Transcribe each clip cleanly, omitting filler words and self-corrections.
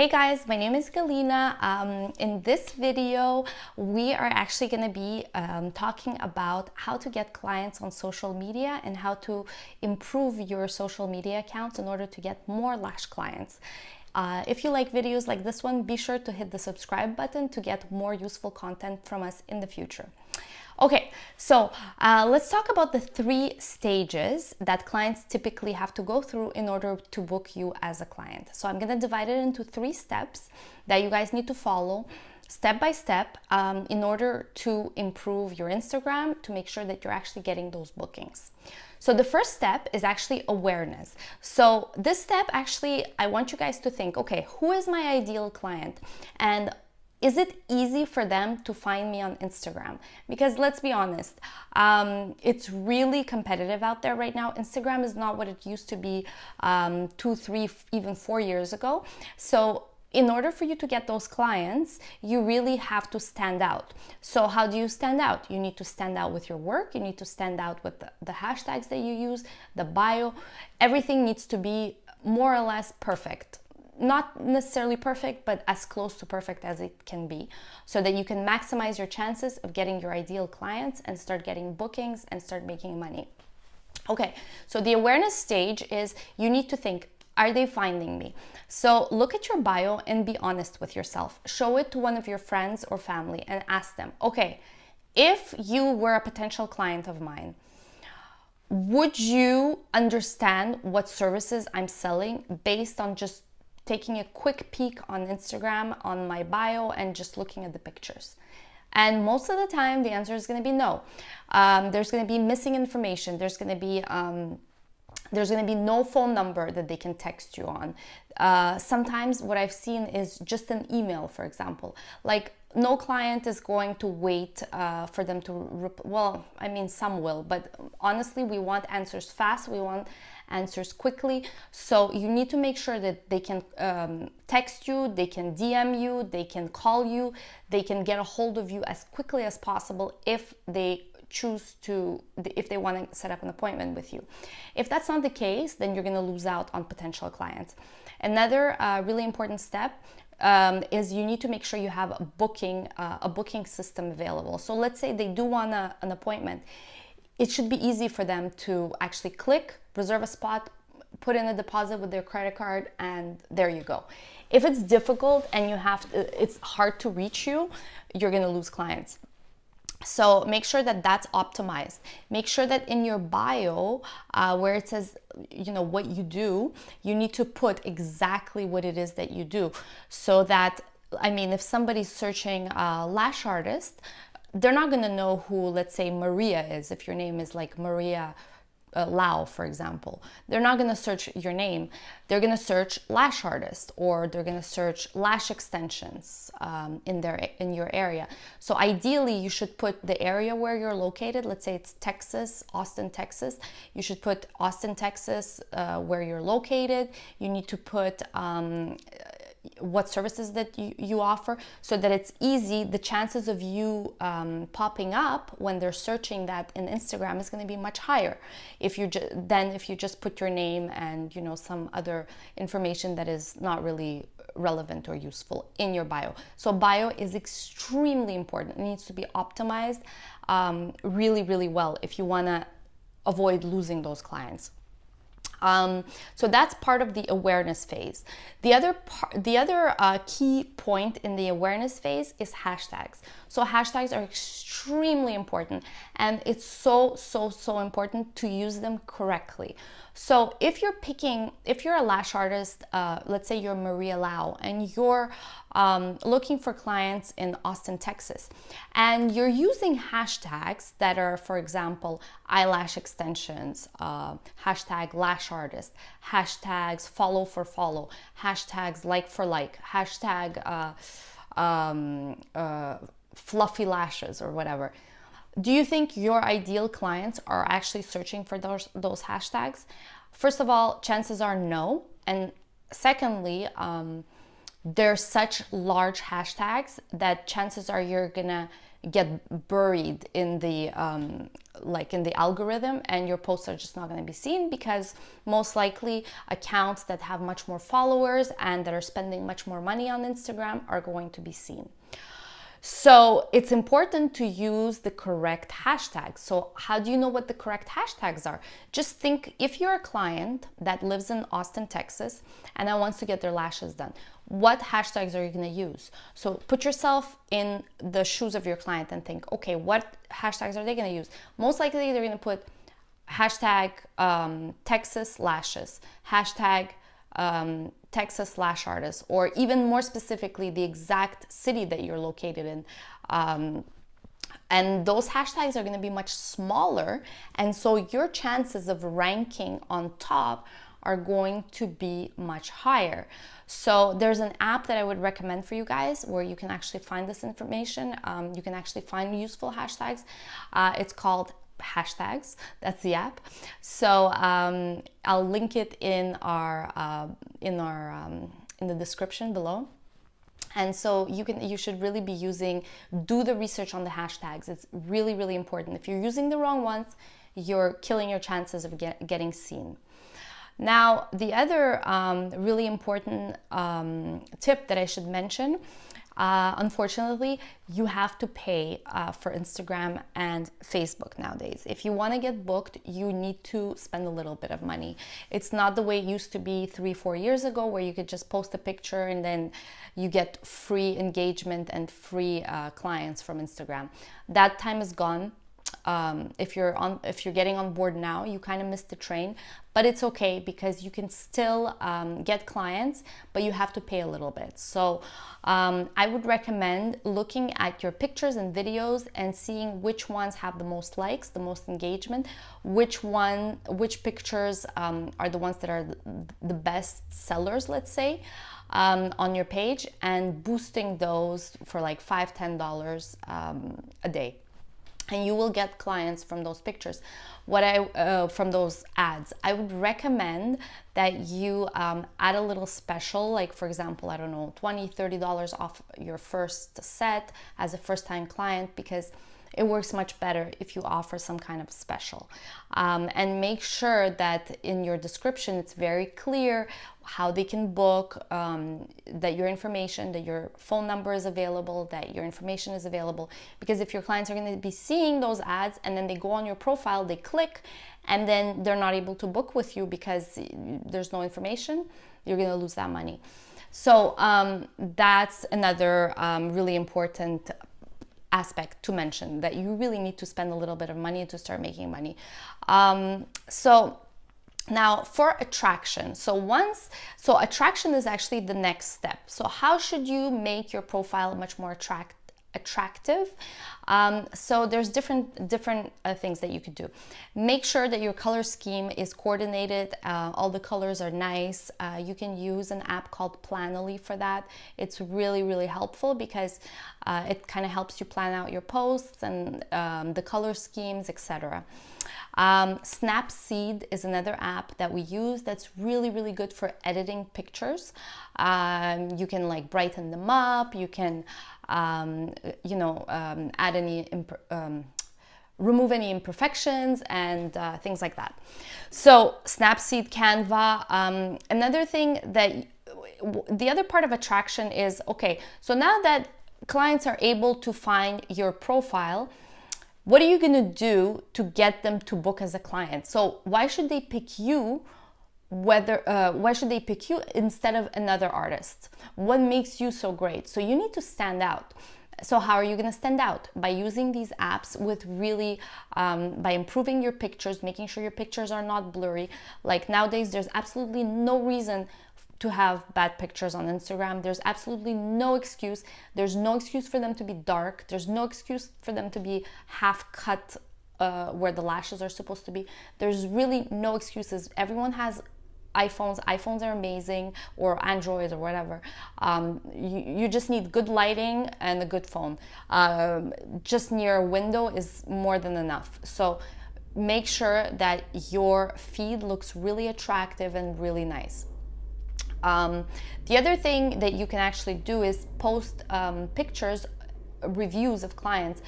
Hey guys, my name is Galina. In this video, we are actually going to be talking about how to get clients on social media and how to improve your social media accounts in order to get more lash clients. If you like videos like this one, be sure to hit the subscribe button to get more useful content from us in the future. Okay, so let's talk about the 3 stages that clients typically have to go through in order to book you as a client. So I'm going to divide it into 3 steps that you guys need to follow step by step in order to improve your Instagram, to make sure that you're actually getting those bookings. So the first step is actually awareness. So this step, actually, I want you guys to think, okay, who is my ideal client? And is it easy for them to find me on Instagram? Because let's be honest, it's really competitive out there right now. Instagram is not what it used to be 2, 3, even 4 years ago. So in order for you to get those clients, you really have to stand out. So how do you stand out? You need to stand out with your work. You need to stand out with the hashtags that you use, the bio. Everything needs to be more or less perfect. Not necessarily perfect, but as close to perfect as it can be, so that you can maximize your chances of getting your ideal clients and start getting bookings and start making money. Okay, so the awareness stage is you need to think, are they finding me? So look at your bio and be honest with yourself. Show it to one of your friends or family and ask them, okay, if you were a potential client of mine, would you understand what services I'm selling based on just taking a quick peek on Instagram, on my bio, and just looking at the pictures? And most of the time, the answer is going to be no. There's going to be missing information. There's going to be no phone number that they can text you on. Sometimes what I've seen is just an email, for example. Like, no client is going to wait for them to, well, I mean, some will, but honestly, we want answers fast. We want answers quickly. So you need to make sure that they can text you, they can DM you, they can call you, they can get a hold of you as quickly as possible if they choose to, if they want to set up an appointment with you. If that's not the case, then you're going to lose out on potential clients. Another really important step is you need to make sure you have a booking system available. So let's say they do want an appointment. It should be easy for them to actually click, reserve a spot, put in a deposit with their credit card, and there you go. If it's difficult and it's hard to reach you, you're going to lose clients. So make sure that that's optimized. Make sure that in your bio, where it says, what you do, you need to put exactly what it is that you do. So that, if somebody's searching lash artist, they're not going to know who, let's say, Maria is. If your name is like Maria Lau, for example, they're not going to search your name. They're going to search lash artist, or they're going to search lash extensions in your area. So ideally, you should put the area where you're located. Let's say it's Texas, Austin, Texas. You should put Austin, Texas, where you're located. You need to put what services that you offer, so that it's easy. The chances of you popping up when they're searching that in Instagram is going to be much higher if you just put your name and some other information that is not really relevant or useful in your bio. So bio is extremely important. It needs to be optimized really, really well if you want to avoid losing those clients. So that's part of the awareness phase. The other key point in the awareness phase is hashtags. So hashtags are extremely important, and it's so important to use them correctly. So if you're a lash artist, let's say you're Maria Lau, and you're looking for clients in Austin, Texas, and you're using hashtags that are, for example, eyelash extensions, hashtag lash artist, hashtags follow for follow, hashtags like for like, hashtag fluffy lashes, or whatever. Do you think your ideal clients are actually searching for those hashtags? First of all, chances are no. And secondly, they're such large hashtags that chances are you're gonna get buried in the like in the algorithm, and your posts are just not going to be seen, because most likely accounts that have much more followers and that are spending much more money on Instagram are going to be seen. So it's important to use the correct hashtags. So how do you know what the correct hashtags are? Just think, if you're a client that lives in Austin, Texas, and that wants to get their lashes done, what hashtags are you going to use? So put yourself in the shoes of your client and think, okay, what hashtags are they going to use? Most likely they're going to put hashtag Texas lashes, hashtag Texas lash artist, or even more specifically, the exact city that you're located in. And those hashtags are going to be much smaller. And so your chances of ranking on top are going to be much higher. So there's an app that I would recommend for you guys where you can actually find this information. You can actually find useful hashtags. It's called Hashtags. That's the app. So I'll link it in the description below. And so you should really be do the research on the hashtags. It's really, really important. If you're using the wrong ones, you're killing your chances of getting seen. Now, the other really important tip that I should mention, unfortunately, you have to pay for Instagram and Facebook nowadays. If you want to get booked, you need to spend a little bit of money. It's not the way it used to be 3-4 years ago, where you could just post a picture and then you get free engagement and free clients from Instagram. That time is gone. If you're getting on board now, you kind of missed the train, but it's okay, because you can still get clients, but you have to pay a little bit. So I would recommend looking at your pictures and videos and seeing which ones have the most likes, the most engagement, which pictures are the ones that are the best sellers, let's say, on your page, and boosting those for like $5-10 a day. And you will get clients from those pictures. From those ads, I would recommend that you add a little special, like for example, I don't know, $20-30 off your first set as a first-time client, because it works much better if you offer some kind of special. And make sure that in your description it's very clear how they can book, that your phone number is available, that your information is available. Because if your clients are going to be seeing those ads and then they go on your profile, they click, and then they're not able to book with you because there's no information, you're going to lose that money. So that's another really important aspect to mention, that you really need to spend a little bit of money to start making money. So now for attraction. So attraction is actually the next step. So how should you make your profile much more attractive? So there's different things that you could do. Make sure that your color scheme is coordinated. All the colors are nice. You can use an app called Planoly for that. It's really, really helpful, because it kind of helps you plan out your posts and the color schemes, etc. Snapseed is another app that we use that's really, really good for editing pictures. You can like brighten them up. You can add any remove any imperfections and things like that. So Snapseed, Canva. Another thing the other part of attraction is, okay, so now that clients are able to find your profile, what are you going to do to get them to book as a client? So why should they pick you? Why should they pick you instead of another artist? What makes you so great? So you need to stand out. So how are you going to stand out? By using these apps with by improving your pictures, making sure your pictures are not blurry. Like nowadays, there's absolutely no reason to have bad pictures on Instagram. There's absolutely no excuse. There's no excuse for them to be dark. There's no excuse for them to be half cut where the lashes are supposed to be. There's really no excuses. Everyone has iPhones are amazing, or Android or whatever. You just need good lighting and a good phone. Just near a window is more than enough. So make sure that your feed looks really attractive and really nice. The other thing that you can actually do is post pictures, reviews of clients,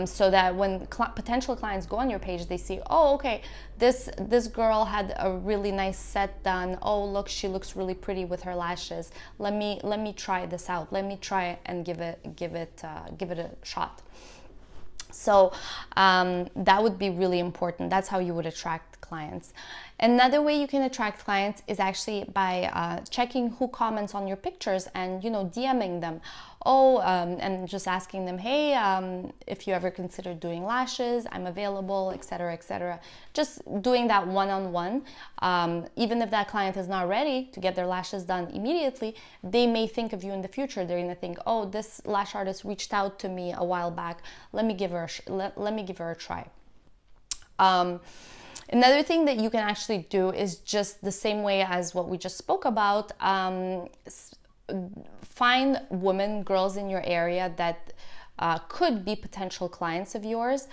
so that when potential clients go on your page, they see, oh, okay, this girl had a really nice set done. Oh, look, she looks really pretty with her lashes. Let me try this out. Let me try it and give it a shot. So that would be really important. That's how you would attract clients. Another way you can attract clients is actually by checking who comments on your pictures and, you know, DMing them. Oh, and just asking them, hey, if you ever consider doing lashes, I'm available, etc., etc. Just doing that one-on-one. Even if that client is not ready to get their lashes done immediately, they may think of you in the future. They're gonna think, oh, this lash artist reached out to me a while back. Let me give her a try. Another thing that you can actually do is just the same way as what we just spoke about. Find women, girls in your area that could be potential clients of yours,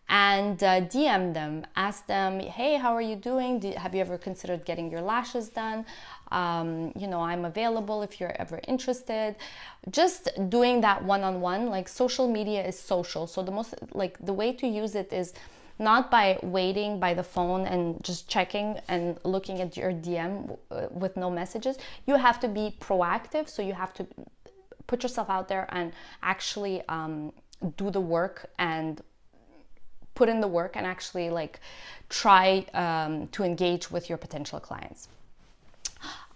and DM them. Ask them, hey, how are you doing? Have you ever considered getting your lashes done? You know, I'm available if you're ever interested. Just doing that one-on-one. Like, social media is social, so the way to use it is not by waiting by the phone and just checking and looking at your DM with no messages. You have to be proactive, so you have to put yourself out there and actually do the work and put in the work and actually like try to engage with your potential clients.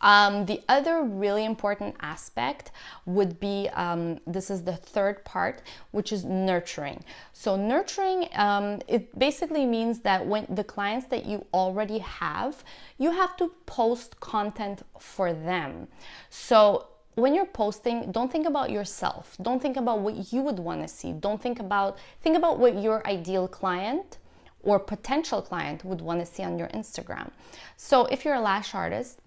The other really important aspect would be, this is the third part, which is nurturing. So nurturing, it basically means that when the clients that you already have, you have to post content for them. So when you're posting, don't think about yourself. Don't think about what you would want to see. Think about what your ideal client or potential client would want to see on your Instagram. So if you're a lash artist,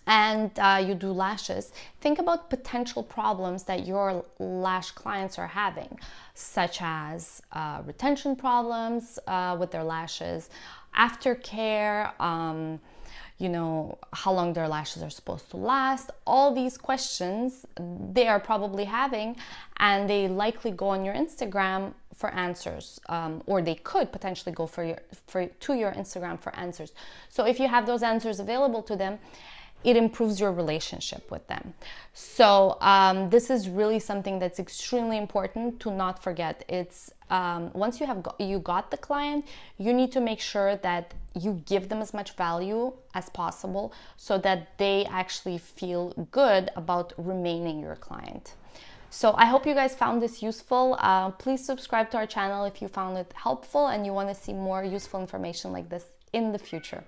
and you do lashes, think about potential problems that your lash clients are having, such as retention problems with their lashes, aftercare, you know, how long their lashes are supposed to last. All these questions they are probably having, and they likely go on your Instagram for answers, or they could potentially go to your Instagram for answers. So if you have those answers available to them, it improves your relationship with them. So this is really something that's extremely important to not forget. It's once you got the client, you need to make sure that you give them as much value as possible so that they actually feel good about remaining your client. So I hope you guys found this useful. Please subscribe to our channel if you found it helpful and you want to see more useful information like this in the future.